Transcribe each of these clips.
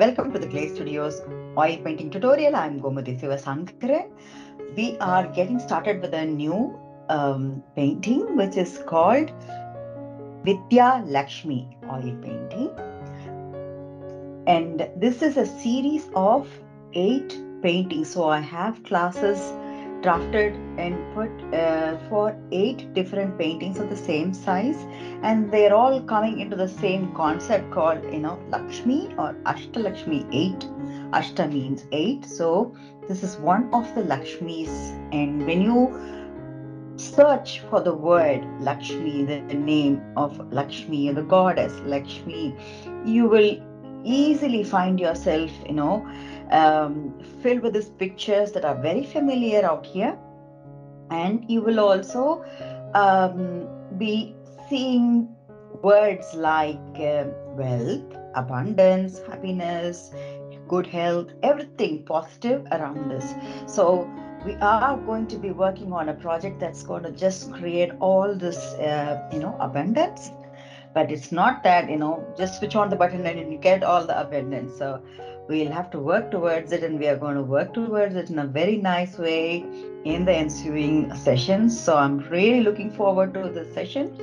Welcome to the Clay Studios oil painting tutorial. I'm Gomati Sivasankaran. We are getting started with a new painting which is called Vidya Lakshmi oil painting. And this is a series of 8 paintings. So I have classes drafted and put for 8 different paintings of the same size, and they're all coming into the same concept called Lakshmi or Ashtalakshmi 8. Ashta means 8, so this is one of the Lakshmis. And when you search for the word Lakshmi, the name of Lakshmi, the goddess Lakshmi, you will easily find yourself filled with these pictures that are very familiar out here. And you will also be seeing words like wealth, abundance, happiness, good health, everything positive around this. So we are going to be working on a project that's going to just create all this abundance. But it's not that just switch on the button and you get all the abundance. So we'll have to work towards it, and we are going to work towards it in a very nice way in the ensuing sessions. So I'm really looking forward to this session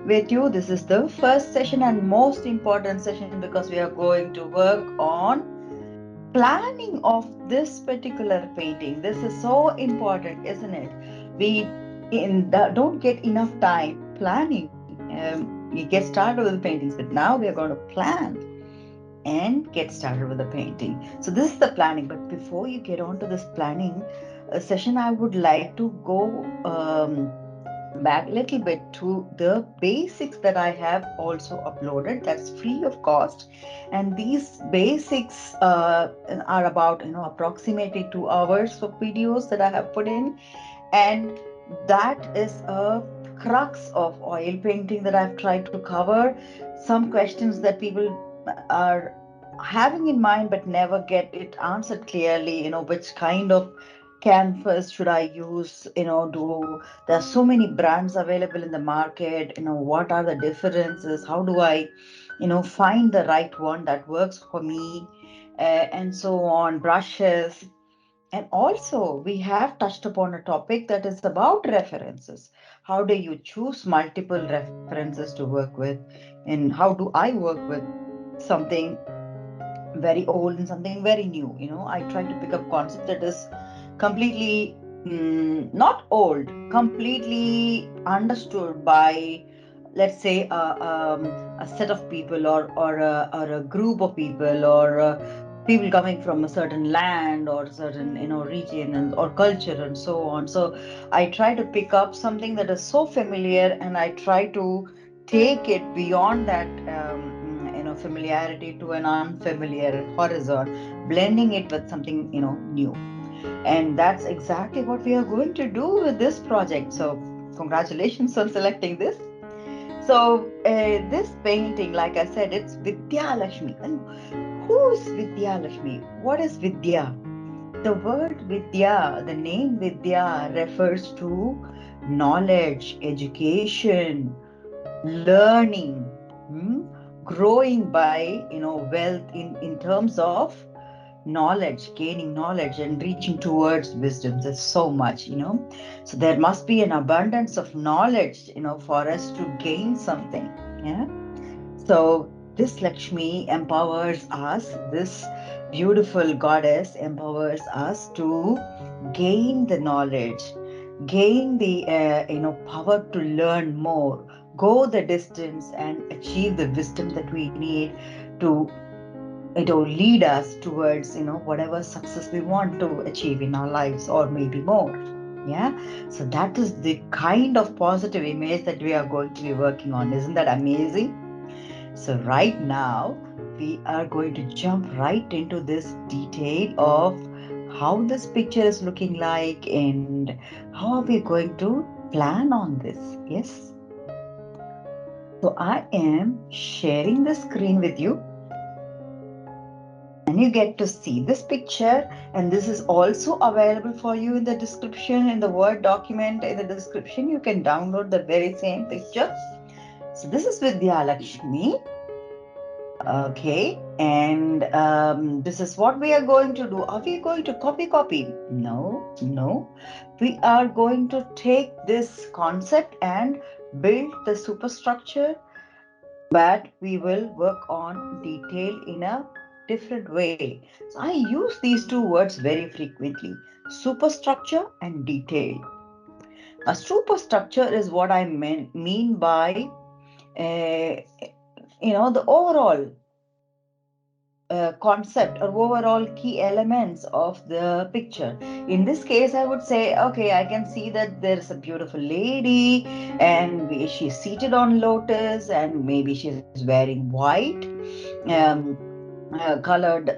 with you. This is the first session and most important session because we are going to work on planning of this particular painting. This is so important, isn't it? We don't get enough time planning. You get started with the paintings, but now we are going to plan and get started with the painting. So this is the planning. But before you get on to this planning session, I would like to go back a little bit to the basics that I have also uploaded. That's free of cost, and these basics are about approximately 2 hours of videos that I have put in, and that is a crux of oil painting that I've tried to cover. Some questions that people are having in mind but never get it answered clearly, which kind of canvas should I use, do there are so many brands available in the market, what are the differences, how do I find the right one that works for me, and so on, brushes. And also, we have touched upon a topic that is about references. How do you choose multiple references to work with? And how do I work with something very old and something very new? I try to pick up concept that is completely not old, completely understood by, let's say, a set of people, or a group of people, or people coming from a certain land or certain region or culture and so on. So I try to pick up something that is so familiar, and I try to take it beyond that familiarity to an unfamiliar horizon, blending it with something new. And that's exactly what we are going to do with this project. So congratulations on selecting this. So this painting, like I said, it's Vidya Lakshmi. And who is Vidya Lakshmi? What is Vidya? The word Vidya, the name Vidya, refers to knowledge, education, learning, growing by wealth in terms of knowledge, gaining knowledge and reaching towards wisdom. There's so much, so there must be an abundance of knowledge for us to gain something. Yeah. So this Lakshmi empowers us, this beautiful goddess empowers us to gain the knowledge, gain the power to learn more, go the distance and achieve the wisdom that we need to lead us towards whatever success we want to achieve in our lives, or maybe more. Yeah. So that is the kind of positive image that we are going to be working on. Isn't that amazing? So right now, we are going to jump right into this detail of how this picture is looking like and how are we going to plan on this. Yes. So I am sharing the screen with you, and you get to see this picture, and this is also available for you in the description, in the Word document. In the description, you can download the very same picture. So this is Vidya Lakshmi. Okay, and this is what we are going to do. Are we going to copy? No, no. We are going to take this concept and build the superstructure, but we will work on detail in a different way. So I use these two words very frequently: superstructure and detail. A superstructure is what I mean by uh, the overall concept or overall key elements of the picture. In this case, I would say, okay, I can see that there's a beautiful lady and she's seated on lotus, and maybe she's wearing white. Um, Colored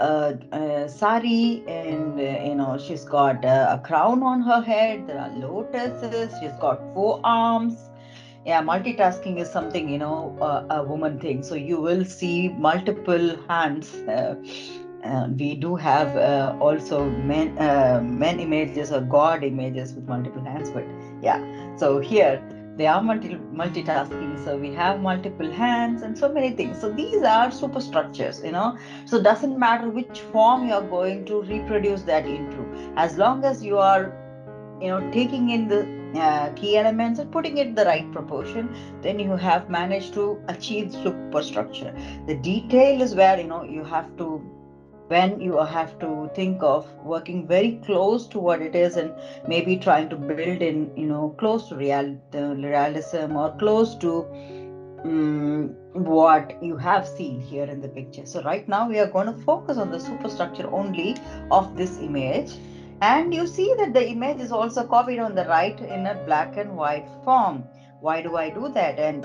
sari, and she's got a crown on her head. There are lotuses. She's got four arms. Yeah, multitasking is something a woman thing. So you will see multiple hands. We do have also men images or god images with multiple hands, but yeah. So here they are multitasking. So we have multiple hands and so many things. So these are superstructures. So it doesn't matter which form you are going to reproduce that into, as long as you are taking in the key elements and putting it in the right proportion, then you have managed to achieve superstructure. The detail is where you have to, when you have to think of working very close to what it is, and maybe trying to build in close to realism, or close to what you have seen here in the picture. So right now we are going to focus on the superstructure only of this image. And you see that the image is also copied on the right in a black and white form. Why do I do that? And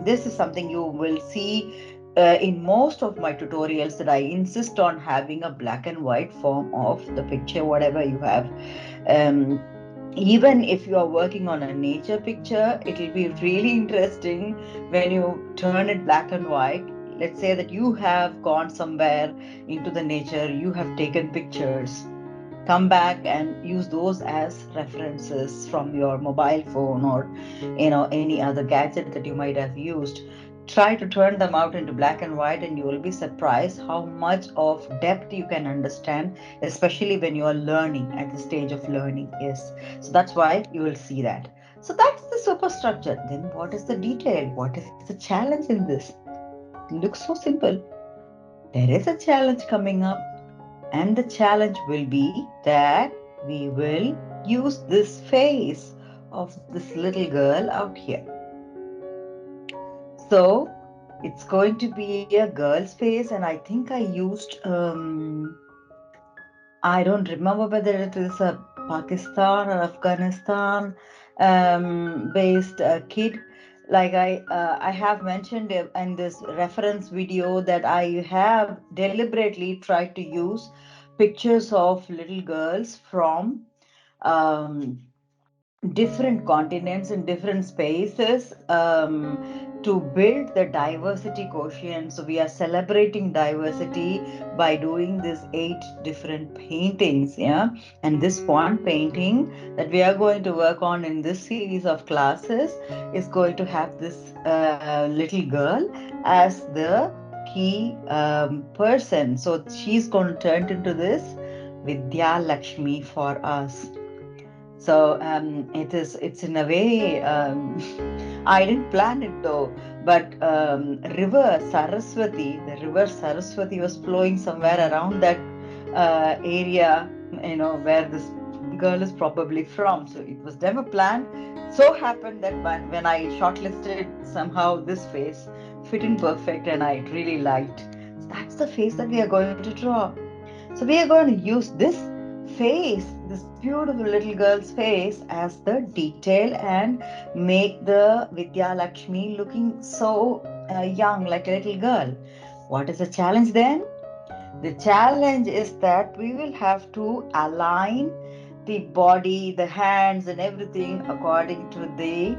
this is something you will see in most of my tutorials, that I insist on having a black and white form of the picture, whatever you have. Um, Even if you are working on a nature picture, it will be really interesting when you turn it black and white. Let's say that you have gone somewhere into the nature, you have taken pictures, come back and use those as references from your mobile phone, or any other gadget that you might have used. Try to turn them out into black and white, and you will be surprised how much of depth you can understand, especially when you are learning, at the stage of learning. Yes, so that's why you will see that. So that's the superstructure. Then what is the detail? What is the challenge in this? It looks so simple. There is a challenge coming up, and the challenge will be that we will use this face of this little girl out here. So it's going to be a girl's face, and I think I used, I don't remember whether it is a Pakistan or Afghanistan based kid. Like I have mentioned in this reference video that I have deliberately tried to use pictures of little girls from um, different continents and different spaces, to build the diversity quotient. So we are celebrating diversity by doing these 8 different paintings. Yeah, and this one painting that we are going to work on in this series of classes is going to have this little girl as the key person. So she's going to turn into this Vidya Lakshmi for us. So it's in a way, I didn't plan it though, but the river Saraswati was flowing somewhere around that area, where this girl is probably from. So it was never planned. So happened that when I shortlisted, somehow this face fit in perfect, and I really liked. So that's the face that we are going to draw. So we are going to use this beautiful little girl's face as the detail, and make the Vidya Lakshmi looking so young, like a little girl. What is the challenge then? The challenge is that we will have to align the body, the hands, and everything according to the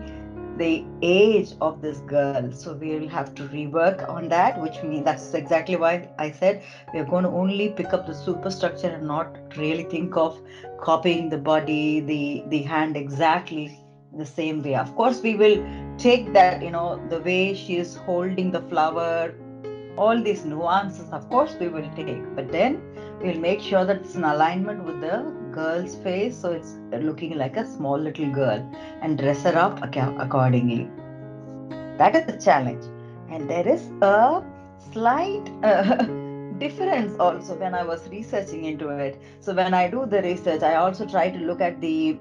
age of this girl. So we will have to rework on that, which means that's exactly why I said we are going to only pick up the superstructure and not really think of copying the body, the hand exactly the same way. Of course, we will take that, the way she is holding the flower, All these nuances, of course, we will take, but then we'll make sure that it's in alignment with the girl's face, so it's looking like a small little girl, and dress her up accordingly. That is the challenge. And there is a slight difference also when I was researching into it. So when I do the research, I also try to look at the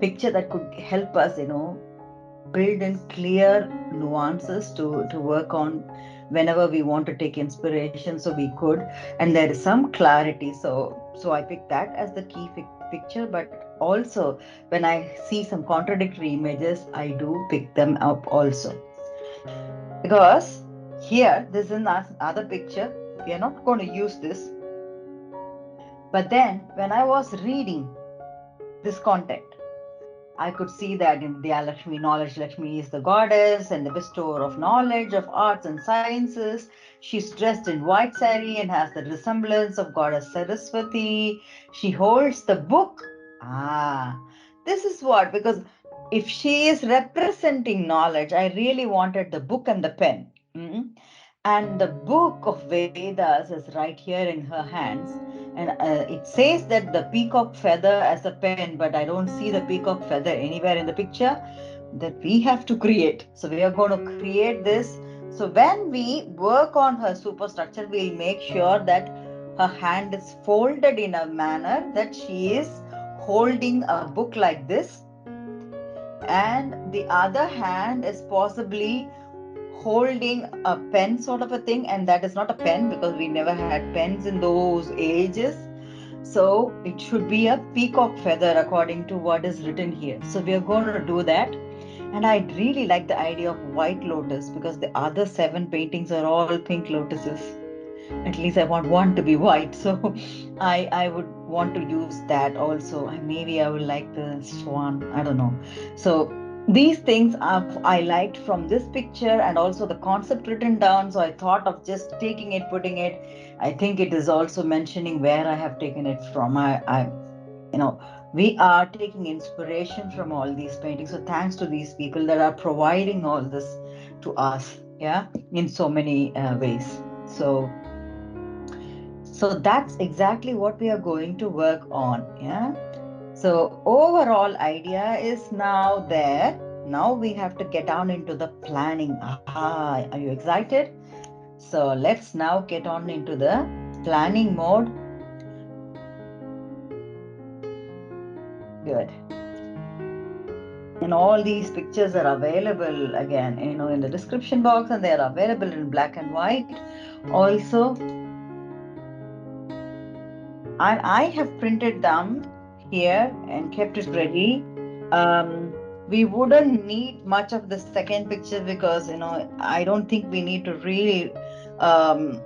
picture that could help us, build in clear nuances to work on whenever we want to take inspiration, so we could, and there is some clarity. So I pick that as the key picture, but also when I see some contradictory images, I do pick them up also, because here this is another picture. We are not going to use this, but then when I was reading this content, I could see that in Vidya Lakshmi, knowledge Lakshmi is the goddess and the bestower of knowledge, of arts and sciences. She's dressed in white sari and has the resemblance of goddess Saraswati. She holds the book. Ah, this is what, because if she is representing knowledge, I really wanted the book and the pen. Mm. And the book of Vedas is right here in her hands. And it says that the peacock feather as a pen, but I don't see the peacock feather anywhere in the picture. That we have to create. So we are going to create this. So when we work on her superstructure, we'll make sure that her hand is folded in a manner that she is holding a book like this, and the other hand is possibly holding a pen sort of a thing, and that is not a pen because we never had pens in those ages. So it should be a peacock feather according to what is written here. So we are going to do that. And I really like the idea of white lotus, because the other seven paintings are all pink lotuses. At least I want one to be white. So I would want to use that also. And maybe I would like the swan. I don't know. So these things I liked from this picture, and also the concept written down. So I thought of just taking it, putting it. I think it is also mentioning where I have taken it from. You know, we are taking inspiration from all these paintings. So thanks to these people that are providing all this to us, yeah, in so many ways. So that's exactly what we are going to work on. Yeah. So overall idea is now there. Now we have to get down into the planning. Ah, are you excited? So let's now get on into the planning mode. Good. And all these pictures are available again, in the description box, and they are available in black and white also. And I have printed them here and kept it ready. We wouldn't need much of the second picture, because I don't think we need to really um,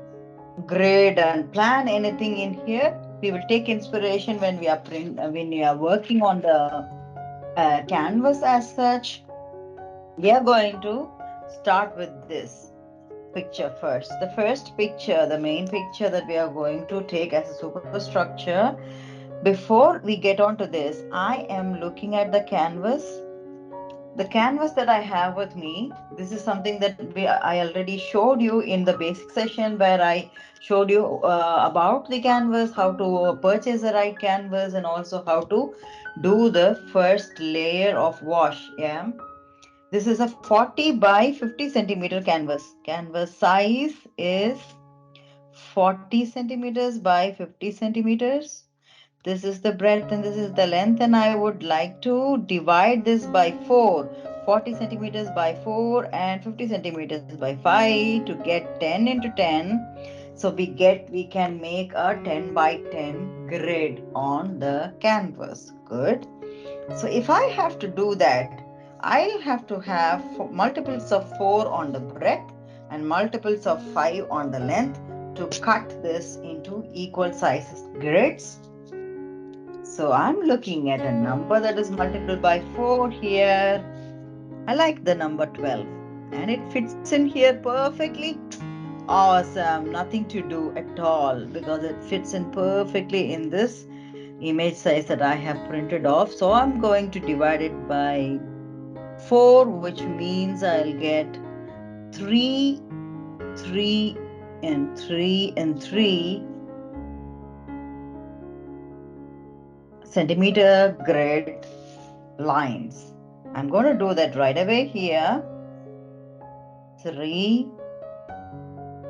grade and plan anything in here. We will take inspiration when when we are working on the canvas as such. We are going to start with this picture first. The first picture, the main picture that we are going to take as a superstructure. Before we get on to this, I am looking at the canvas. The canvas that I have with me, this is something that I already showed you in the basic session, where I showed you about the canvas, how to purchase the right canvas, and also how to do the first layer of wash. Yeah. This is a 40 by 50 centimeter canvas. Canvas size is 40 centimeters by 50 centimeters. This is the breadth and this is the length, and I would like to divide this by 4. 40 centimeters by 4 and 50 centimeters by 5 to get 10 into 10. So we can make a 10 by 10 grid on the canvas. Good. So if I have to do that, I'll have to have multiples of 4 on the breadth and multiples of 5 on the length to cut this into equal sizes grids. So I'm looking at a number that is multiple by 4 here. I like the number 12, and it fits in here perfectly. Awesome, nothing to do at all, because it fits in perfectly in this image size that I have printed off. So I'm going to divide it by 4, which means I'll get 3, 3, and 3 and 3 centimeter grid lines. I'm going to do that right away here. 3,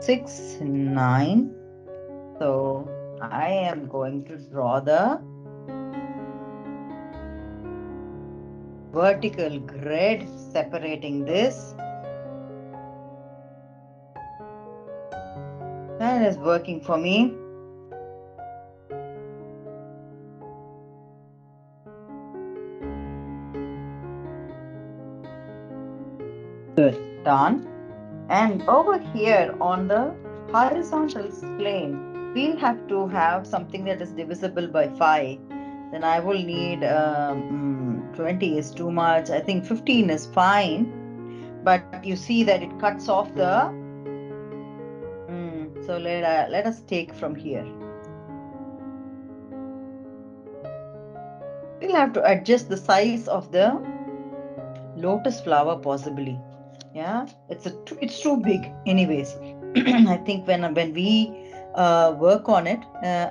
6, 9. So I am going to draw the vertical grid separating this. That is working for me. Good. Done. And over here on the horizontal plane, we'll have to have something that is divisible by 5. Then I will need 20 is too much. I think 15 is fine. But you see that it cuts off the... so let us take from here. We'll have to adjust the size of the lotus flower possibly. Yeah, it's too big anyways. I think when we work on it,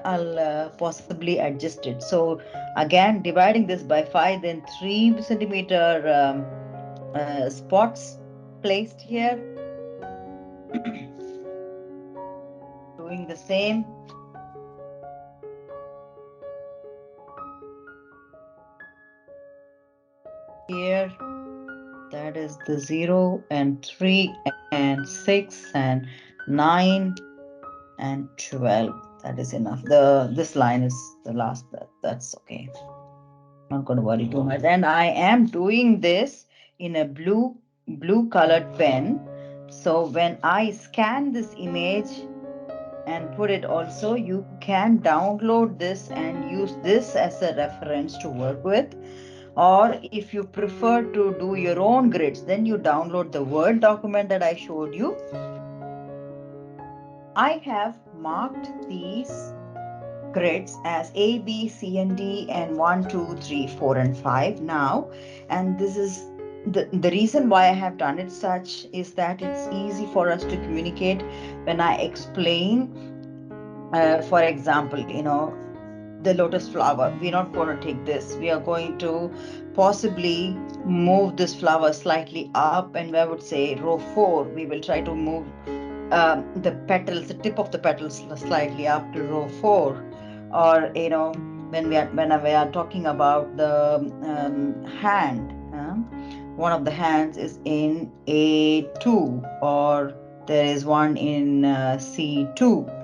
I'll possibly adjust it. So again, dividing this by 5, then 3 centimeter spots placed here. Doing the same. Here, that is the 0 and 3 and 6 and 9 and 12. That is enough. This line is the last. That's okay. Not going to worry too much. And I am doing this in a blue colored pen. So when I scan this image and put it also, you can download this and use this as a reference to work with. Or if you prefer to do your own grids, then you download the Word document that I showed you. I have marked these grids as A, B, C, and D, and 1, 2, 3, 4, and 5 now. And this is the reason why I have done it such is that it's easy for us to communicate when I explain. For example, the lotus flower, we're not going to take this. We are going to possibly move this flower slightly up, and I would say row 4, we will try to move the petals, the tip of the petals slightly up to row 4. Or when we are talking about the hand, one of the hands is in A2, or there is one in C2,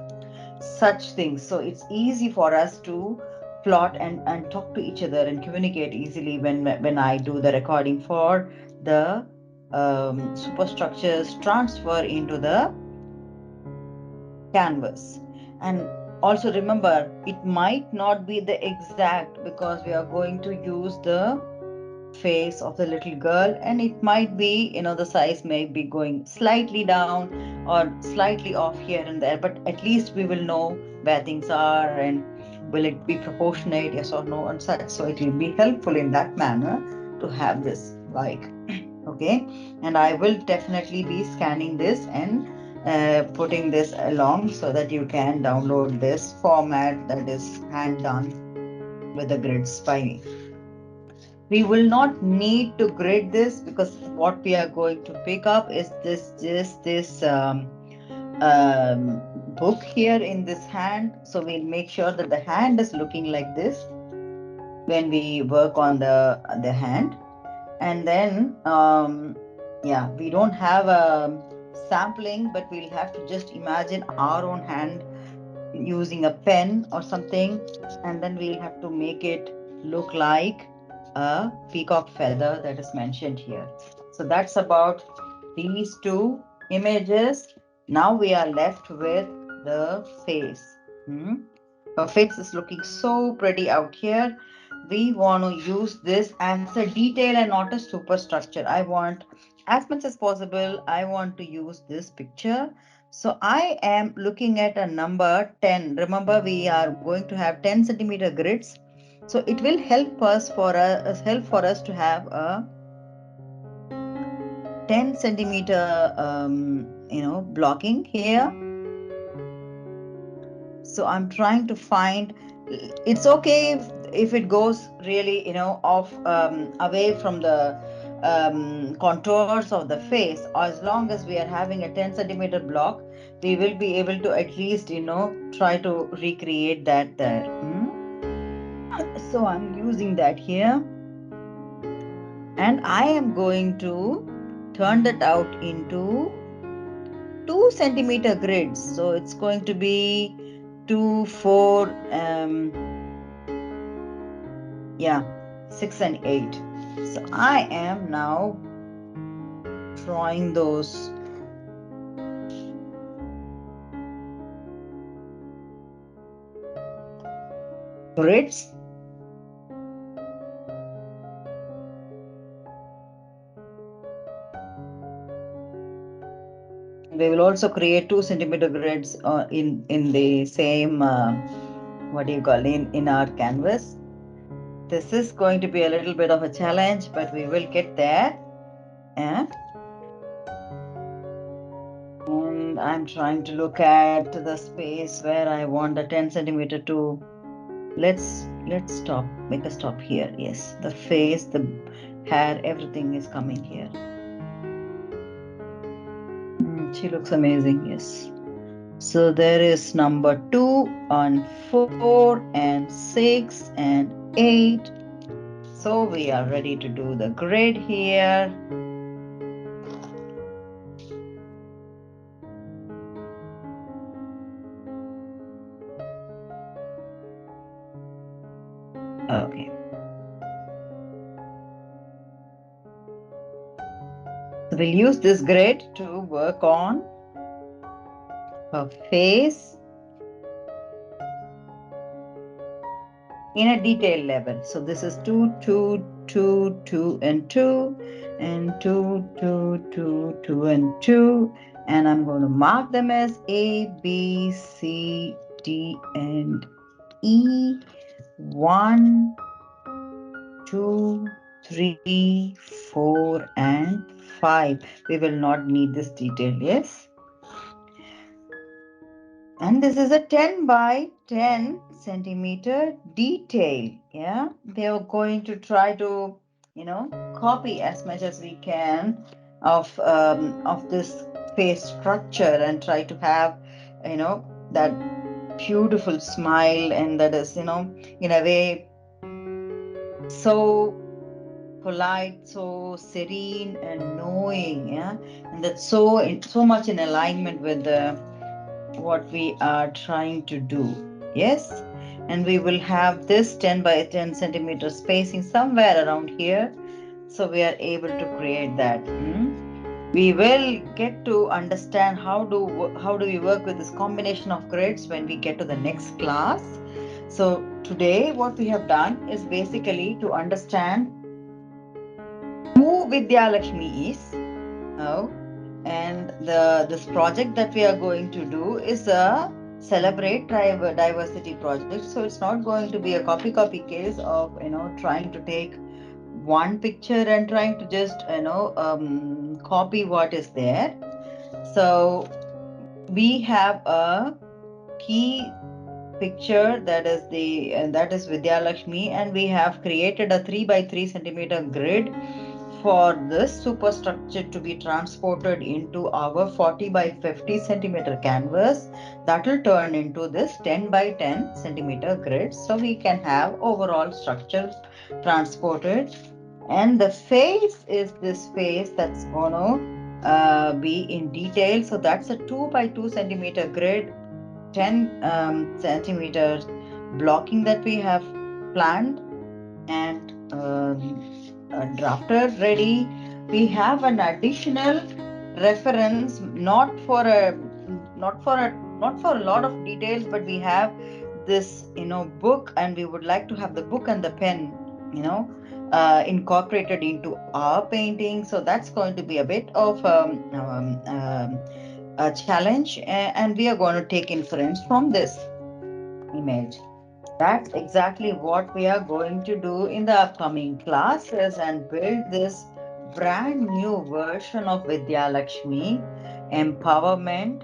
such things. So it's easy for us to plot and talk to each other and communicate easily when I do the recording for the superstructures transfer into the canvas. And also remember, it might not be the exact, because we are going to use the face of the little girl, and it might be, the size may be going slightly down or slightly off here and there, but at least we will know where things are, and will it be proportionate, yes or no, and such. So it will be helpful in that manner to have this okay. And I will definitely be scanning this and putting this along so that you can download this format that is hand done with the grids by me. We will not need to grid this, because what we are going to pick up is this book here in this hand. So we'll make sure that the hand is looking like this when we work on the hand. And then we don't have a sampling, but we'll have to just imagine our own hand using a pen or something, and then we'll have to make it look like a peacock feather that is mentioned here. So that's about these two images. Now we are left with the face. Her face is looking so pretty out here. We want to use this as a detail and not a superstructure. I want, as much as possible, I want to use this picture. So I am looking at a number 10. Remember, we are going to have 10 centimeter grids. So it will help us to have a 10 centimeter blocking here. So I'm trying to find, it's okay if it goes really, off, away from the contours of the face. As long as we are having a 10 centimeter block, we will be able to at least, try to recreate that there. So I'm using that here, and I am going to turn that out into 2 centimeter grids. So it's going to be 2, 4, 6 and 8. So I am now drawing those grids. We will also create 2 centimeter grids in the same in our canvas. This is going to be a little bit of a challenge, but we will get there. And I'm trying to look at the space where I want the 10 centimeter to. Let's stop, make a stop here. Yes, the face, the hair, everything is coming here. She looks amazing. Yes. So there is number 2 on 4 and 6 and 8. So we are ready to do the grid here. Okay. So we'll use this grid to work on her face in a detail level. So this is 2, 2, 2, 2, and 2, and 2, 2, 2, 2, and 2. And I'm going to mark them as A, B, C, D, and E. 1, 2, 3, 4, and 5. We will not need this detail, yes? And this is a 10 by 10 centimeter detail. Yeah, we are going to try to, copy as much as we can of this face structure and try to have, that beautiful smile, and that is, in a way, so polite, so serene and knowing. Yeah, and that's so much in alignment with the what we are trying to do. Yes, and we will have this 10 by 10 centimeter spacing somewhere around here, so we are able to create that. We will get to understand how do we work with this combination of grids when we get to the next class. So today what we have done is basically to understand who Vidya Lakshmi is. And this project that we are going to do is a celebrate diversity project. So it's not going to be a copy case of trying to take one picture and trying to just copy what is there. So we have a key picture that is Vidya Lakshmi, and we have created a 3 by 3 centimeter grid for this superstructure to be transported into our 40 by 50 centimeter canvas that will turn into this 10 by 10 centimeter grid, so we can have overall structure transported. And the face is this face that's going to be in detail. So that's a 2 by 2 centimeter grid, 10 centimeters blocking that we have planned and drafted ready. We have an additional reference, not for a lot of details, but we have this book, and we would like to have the book and the pen incorporated into our painting. So that's going to be a bit of a challenge, and we are going to take inference from this image. That's exactly what we are going to do in the upcoming classes and build this brand new version of Vidya Lakshmi, empowerment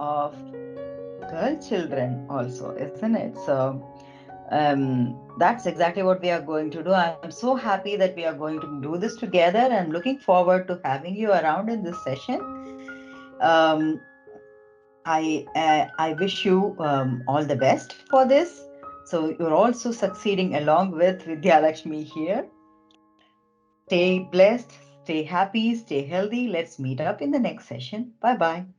of girl children also, isn't it? So that's exactly what we are going to do. I'm so happy that we are going to do this together. I'm looking forward to having you around in this session. Um, I wish you all the best for this. So you're also succeeding along with Vidya Lakshmi here. Stay blessed, stay happy, stay healthy. Let's meet up in the next session. Bye bye.